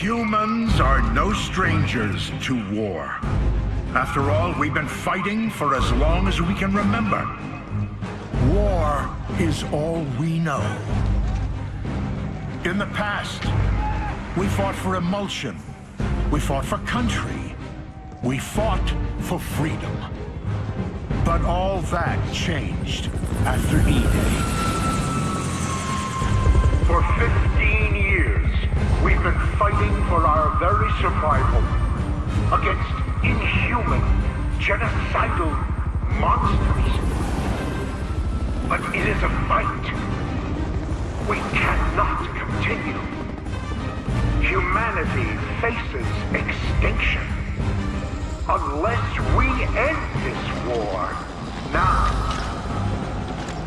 Humans are no strangers to war. After all, we've been fighting for as long as we can remember. War is all we know. In the past, we fought for emulsion. We fought for country. We fought for freedom. But all that changed after E-Day. For 15 years, we've been fighting for our very survival against inhuman, genocidal monsters. But it is a fight we cannot continue. Humanity faces extinction unless we end this war now.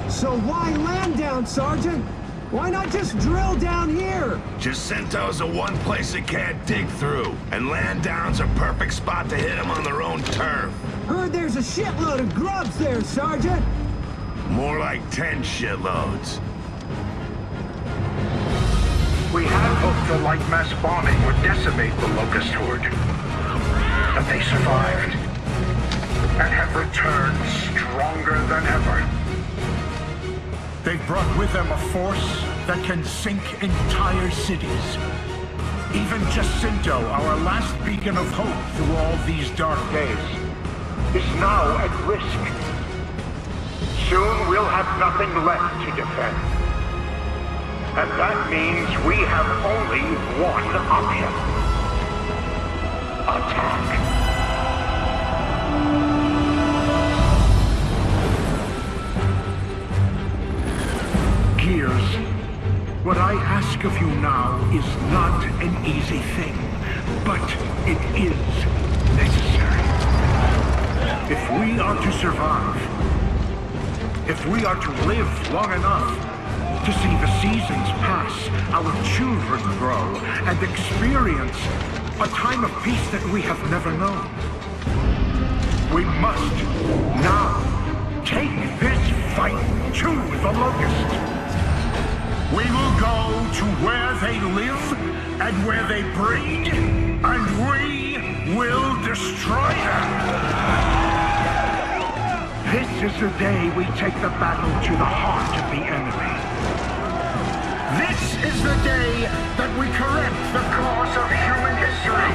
So why land down, Sergeant? Why not just drill down here? Jacinto's the one place they can't dig through, and land down's a perfect spot to hit them on their own turf. Heard there's a shitload of grubs there, Sergeant. More like 10 shitloads. We had hoped the light mass bombing would decimate the Locust Horde. But they survived, and have returned stronger than ever. They've brought with them a force that can sink entire cities. Even Jacinto, our last beacon of hope through all these dark days, is now at risk. Soon we'll have nothing left to defend. And that means we have only one option. Attack. Gears, what I ask of you now is not an easy thing, but it is necessary. If we are to survive, if we are to live long enough to see the seasons pass, our children grow, and experience a time of peace that we have never known, we must now take this fight to the Locust. We will go to where they live and where they breed, and we will destroy them. This is the day we take the battle to the heart of the enemy. This is the day that we correct the course of human history.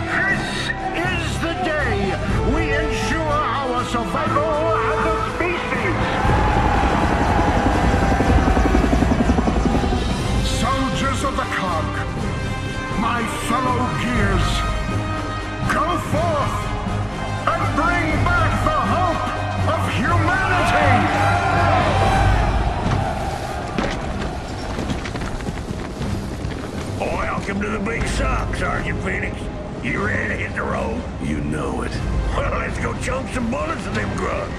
This is the day we ensure our survival as a species. Soldiers of the cog, my fellow Gears, go forth and bring back the hope of humanity! Welcome to the big sock, Sergeant Fenix. You ready to hit the road? You know it. Well, let's go chunk some bullets at them grubs.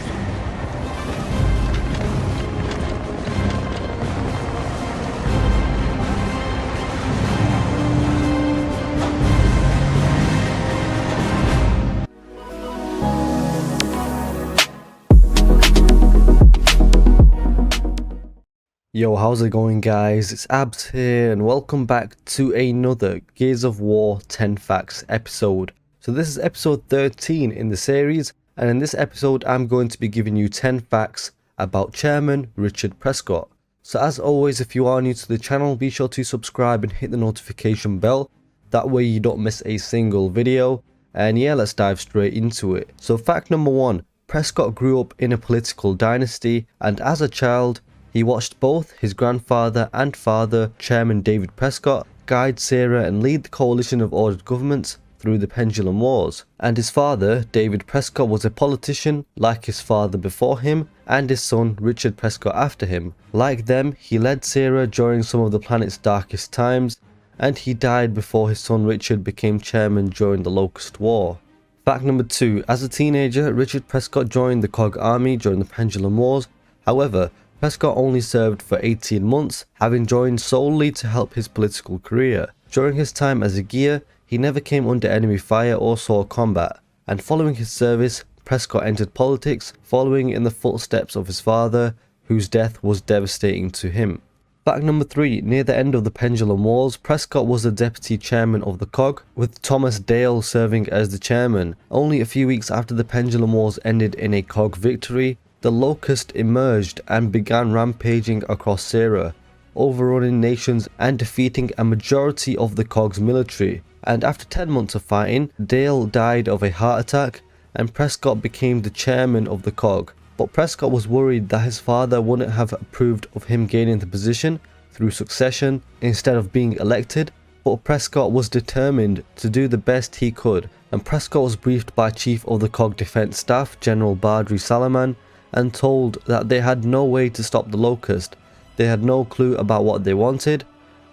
Yo, how's it going, guys? It's Abs here, and welcome back to another Gears of War 10 Facts episode. So this is episode 13 in the series, and in this episode I'm going to be giving you 10 facts about Chairman Richard Prescott. So as always, if you are new to the channel, be sure to subscribe and hit the notification bell. That way you don't miss a single video. And yeah, let's dive straight into it. So fact number 1, Prescott grew up in a political dynasty, and as a child, he watched both his grandfather and father, Chairman David Prescott, guide Sarah and lead the coalition of ordered governments through the Pendulum Wars. And his father, David Prescott, was a politician like his father before him, and his son, Richard Prescott, after him. Like them, he led Sarah during some of the planet's darkest times, and he died before his son Richard became chairman during the Locust War. Fact number 2, as a teenager, Richard Prescott joined the Cog Army during the Pendulum Wars. However, Prescott only served for 18 months, having joined solely to help his political career. During his time as a Gear, he never came under enemy fire or saw combat, and following his service, Prescott entered politics, following in the footsteps of his father, whose death was devastating to him. Fact number 3, near the end of the Pendulum Wars, Prescott was the deputy chairman of the COG, with Thomas Dale serving as the chairman. Only a few weeks after the Pendulum Wars ended in a COG victory, the Locust emerged and began rampaging across Sierra, overrunning nations and defeating a majority of the COG's military. And after 10 months of fighting, Dale died of a heart attack and Prescott became the chairman of the COG. But Prescott was worried that his father wouldn't have approved of him gaining the position through succession instead of being elected, but Prescott was determined to do the best he could, and Prescott was briefed by Chief of the COG Defense Staff General Badri Salaman and told that they had no way to stop the Locust. They had no clue about what they wanted,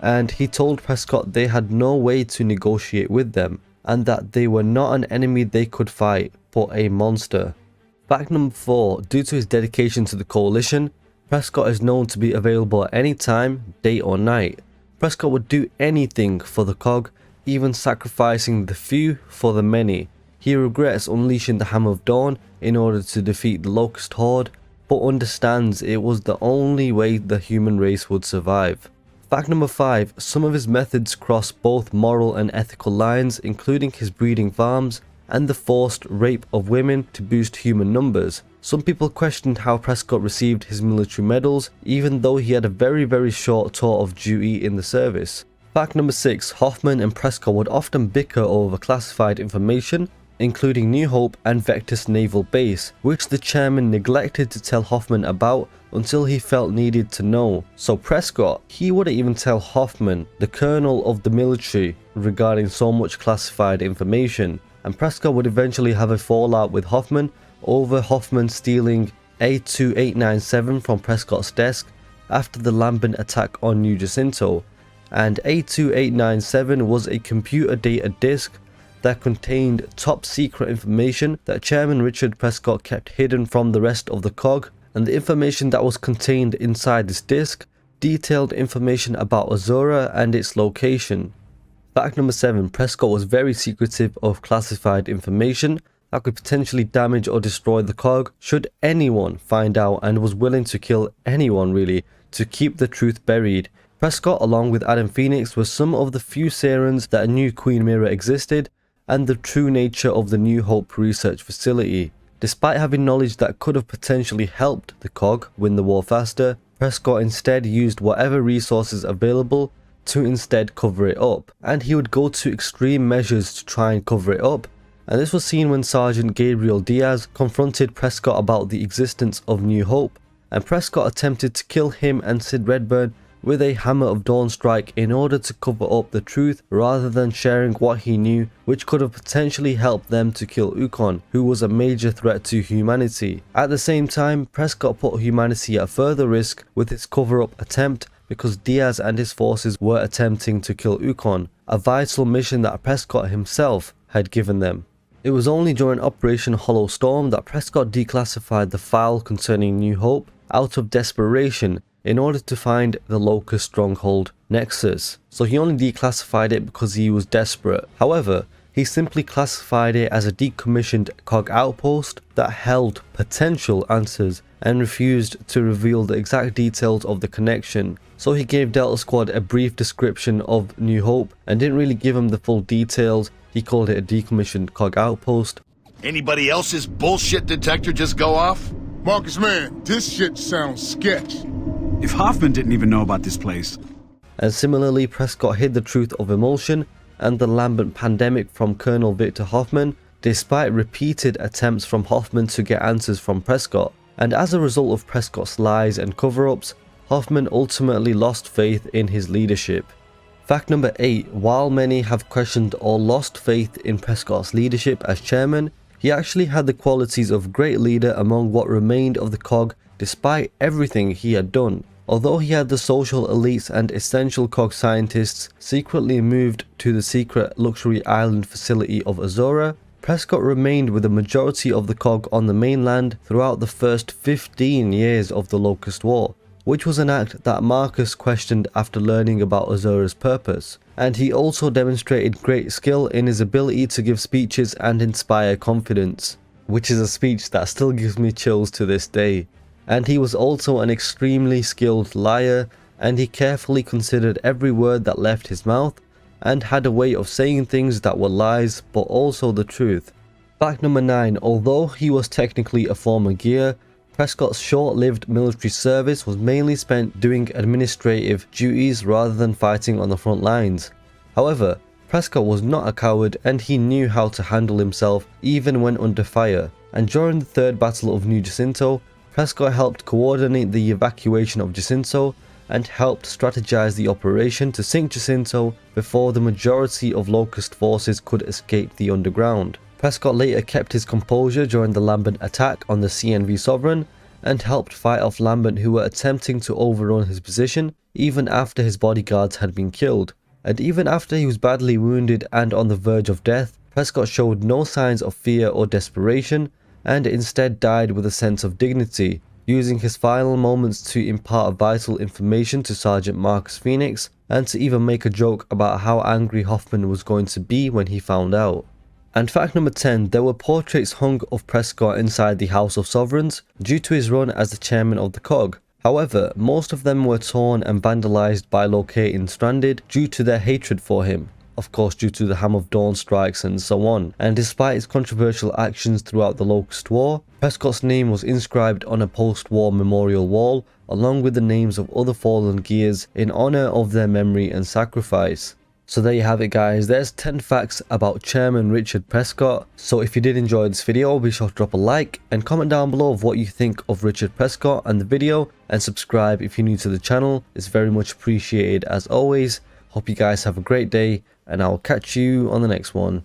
and he told Prescott they had no way to negotiate with them, and that they were not an enemy they could fight, but a monster. Fact number 4, due to his dedication to the coalition, Prescott is known to be available at any time, day or night. Prescott would do anything for the COG, even sacrificing the few for the many. He regrets unleashing the Hammer of Dawn in order to defeat the Locust Horde, but understands it was the only way the human race would survive. Fact number 5, some of his methods cross both moral and ethical lines, including his breeding farms and the forced rape of women to boost human numbers. Some people questioned how Prescott received his military medals, even though he had a very short tour of duty in the service. Fact number 6, Hoffman and Prescott would often bicker over classified information, including New Hope and Vectis Naval Base, which the chairman neglected to tell Hoffman about until he felt needed to know. So Prescott, he wouldn't even tell Hoffman, the colonel of the military, regarding so much classified information. And Prescott would eventually have a fallout with Hoffman over Hoffman stealing A2897 from Prescott's desk after the Lambent attack on New Jacinto. And A2897 was a computer data disk that contained top secret information that Chairman Richard Prescott kept hidden from the rest of the COG, and the information that was contained inside this disk detailed information about Azura and its location. Fact number 7, Prescott was very secretive of classified information that could potentially damage or destroy the COG should anyone find out, and was willing to kill anyone really to keep the truth buried. Prescott, along with Adam Fenix, were some of the few Sierrans that knew Queen Mira existed and the true nature of the New Hope research facility. Despite having knowledge that could have potentially helped the COG win the war faster, Prescott instead used whatever resources available to instead cover it up, and he would go to extreme measures to try and cover it up. And this was seen when Sergeant Gabriel Diaz confronted Prescott about the existence of New Hope, and Prescott attempted to kill him and Sid Redburn with a Hammer of Dawn strike in order to cover up the truth rather than sharing what he knew, which could have potentially helped them to kill Ukon, who was a major threat to humanity. At the same time, Prescott put humanity at further risk with his cover-up attempt because Diaz and his forces were attempting to kill Ukon, a vital mission that Prescott himself had given them. It was only during Operation Hollow Storm that Prescott declassified the file concerning New Hope out of desperation in order to find the Locust stronghold Nexus. So he only declassified it because he was desperate. However, he simply classified it as a decommissioned COG outpost that held potential answers and refused to reveal the exact details of the connection. So he gave Delta Squad a brief description of New Hope and didn't really give them the full details. He called it a decommissioned COG outpost. Anybody else's bullshit detector just go off? Marcus, man, this shit sounds sketch. If Hoffman didn't even know about this place. And similarly, Prescott hid the truth of Emulsion and the Lambent pandemic from Colonel Victor Hoffman, despite repeated attempts from Hoffman to get answers from Prescott. And as a result of Prescott's lies and cover-ups, Hoffman ultimately lost faith in his leadership. Fact number 8, while many have questioned or lost faith in Prescott's leadership as chairman, he actually had the qualities of great leader among what remained of the COG despite everything he had done. Although he had the social elites and essential COG scientists secretly moved to the secret luxury island facility of Azura, Prescott remained with the majority of the COG on the mainland throughout the first 15 years of the Locust War, which was an act that Marcus questioned after learning about Azura's purpose. And he also demonstrated great skill in his ability to give speeches and inspire confidence, which is a speech that still gives me chills to this day. And he was also an extremely skilled liar and he carefully considered every word that left his mouth and had a way of saying things that were lies but also the truth. Fact number 9. Although he was technically a former Gear, Prescott's short-lived military service was mainly spent doing administrative duties rather than fighting on the front lines. However, Prescott was not a coward and he knew how to handle himself even when under fire, and during the Third Battle of New Jacinto, Prescott helped coordinate the evacuation of Jacinto and helped strategize the operation to sink Jacinto before the majority of Locust forces could escape the underground. Prescott later kept his composure during the Lambent attack on the CNV Sovereign and helped fight off Lambent who were attempting to overrun his position even after his bodyguards had been killed. And even after he was badly wounded and on the verge of death, Prescott showed no signs of fear or desperation and instead died with a sense of dignity, using his final moments to impart vital information to Sergeant Marcus Fenix and to even make a joke about how angry Hoffman was going to be when he found out. And fact number 10, there were portraits hung of Prescott inside the House of Sovereigns due to his run as the chairman of the COG. However, most of them were torn and vandalized by Locating Stranded due to their hatred for him, of course due to the Ham of Dawn strikes and so on. And despite his controversial actions throughout the Locust War, Prescott's name was inscribed on a post-war memorial wall along with the names of other fallen Gears in honor of their memory and sacrifice. So there you have it guys, there's 10 facts about Chairman Richard Prescott. So if you did enjoy this video, be sure to drop a like and comment down below of what you think of Richard Prescott and the video, and subscribe if you're new to the channel. It's very much appreciated as always. Hope you guys have a great day and I'll catch you on the next one.